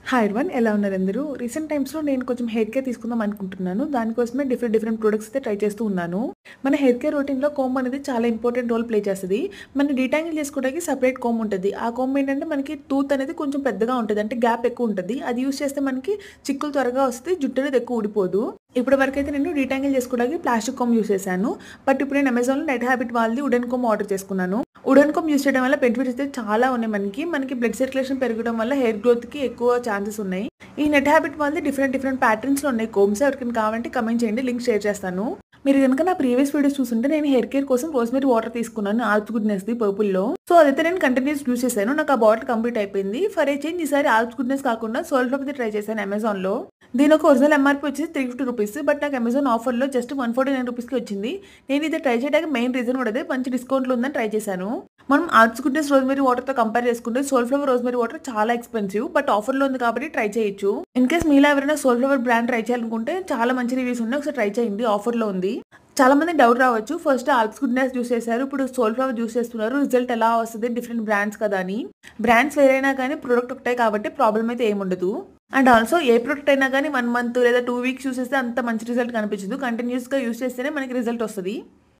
Hi everyone, ఎలా ఉన్నారు అందరూ? రీసెంట్ టైమ్స్‌లో నేను కొంచెం హెయిర్ కేర్ తీసుకుందాం అనుకుంటున్నాను. దానికోసమే డిఫరెంట్ ప్రొడక్ట్స్ అయితే ట్రై చేస్తూ ఉన్నాను. మన హెయిర్ కేర్ రొటీన్‌లో కోంబ్ అనేది చాలా ఇంపార్టెంట్ రోల్ ప్లే చేస్తది. మనం డీటాంగిల్ చేసుకోవడానికి సెపరేట్ కోంబ్ ఉంటది. ఆ కోంబ్ ఏంటంటే మనకి టూత్ అనేది కొంచెం పెద్దగా ఉంటది. అంటే గ్యాప్ ఎక్కువ ఉంటది. అది యూజ్ చేస్తే మనకి చిక్కులు త్వరగా వస్తది. జుట్టు అనేది ఎక్కువ ఊడిపోదు. ఇప్పటి వరకైతే నేను డీటాంగిల్ చేసుకోవడానికి ప్లాస్టిక్ కోంబ్ యూజ్ చేశాను. బట్ ఇప్పుడు నేను అమెజాన్‌లో నెట్ హ్యాబిట్ వాళ్ళది వుడెన్ కోంబ్ ఆర్డర్ చేసుకున్నాను. వుడెన్ కోంబ్ యూజ్ చేయడం వల్ల బెనిఫిట్స్ అయితే చాలా ఉన్నాయి మనకి బ్లడ్ సర్క్యులేషన్ పెరగడం వల్ల హెయిర్ గ్రోత్‌కి ఎక్కువ ఛాన్సెస్ ఉన్నాయి. ఈ నెట్ హ్యాబిట్ వాళ్ళది డిఫరెంట్ ప్యాటర్న్స్‌లో ఉన్నాయి కోంబ్స్. ఎవరికైనా కావాలంటే కమెంట్ చేయండి. లింక్ షేర్ చేస్తాను. మీరు గనుక నా ప్రీవియస్ వీడియోస్ చూసుంటే నేను హెయిర్ కేర్ కోసం రోజ్‌మెరీ వాటర్ తీసుకున్నాను. ఆల్ప్స్ గుడ్నెస్‌ది పర్పుల్‌లో. సో అదైతే నేను కంటిన్యూస్ యూజ్ చేశాను. నాకు ఆ బాటిల్ కంప్లీట్ అయిపోయింది. ఫర్ ఏ చేంజ్ ఈసారి ఆల్ప్స్ గుడ్నెస్ కాకుండా సోల్ఫ్లవర్‌ది ట్రై చేశాను అమెజాన్‌లో. దీని ఒక ఒరిజినల్ ఎంఆర్‌పీ వచ్చేసి ₹350. బట్ నాకు అమెజాన్ ఆఫర్‌లో జస్ట్ ₹149కి వచ్చింది. నేను ఇది ట్రై చేయడానికి మెయిన్ రీజన్ కూడా అదే. మంచి డిస్కౌంట్‌లో ఉందని ట్రై చేశాను. మనం ఆల్ప్స్ గుడ్నెస్ రోజ్‌మెరీ వాటర్‌తో కంపేర్ చేసుకుంటే సోల్ఫ్లవర్ రోజ్‌మెరీ వాటర్ చాలా ఎక్స్‌పెన్సివ్. బట్ ఆఫర్‌లో ఉంది కాబట్టి ట్రై చేయొచ్చు. ఇన్ కేస్ మీలో ఎవరైనా సోల్ఫ్లవర్ బ్రాండ్ ట్రై చేయాలనుకుంటే చాలా మంచి రివ్యూస్ ఉన్నాయి. ఒకసారి ట్రై చేయండి. ఆఫర్‌లో ఉంది. చాలా మంది డౌట్ రావచ్చు. ఫస్ట్ ఆల్ప్స్ గుడ్నెస్ యూజ్ చేశారు. ఇప్పుడు సోల్ఫ్లవర్ యూజ్ చేస్తున్నారు. రిజల్ట్ ఎలా వస్తది? డిఫరెంట్ బ్రాండ్స్ కదా అని. బ్రాండ్స్ వేరైనా కానీ ప్రొడక్ట్ ఒకటే కాబట్టి ప్రాబ్లమ్ అయితే ఏముండదు. అండ్ ఆల్సో ఏ ప్రొడక్ట్ అయినా కానీ 1 మంత్ లేదా 2 వీక్స్ యూజ్ చేస్తే అంత మంచి రిజల్ట్ కనిపించదు. కంటిన్యూస్‌గా యూజ్ చేస్తేనే మనకి రిజల్ట్ వస్తది.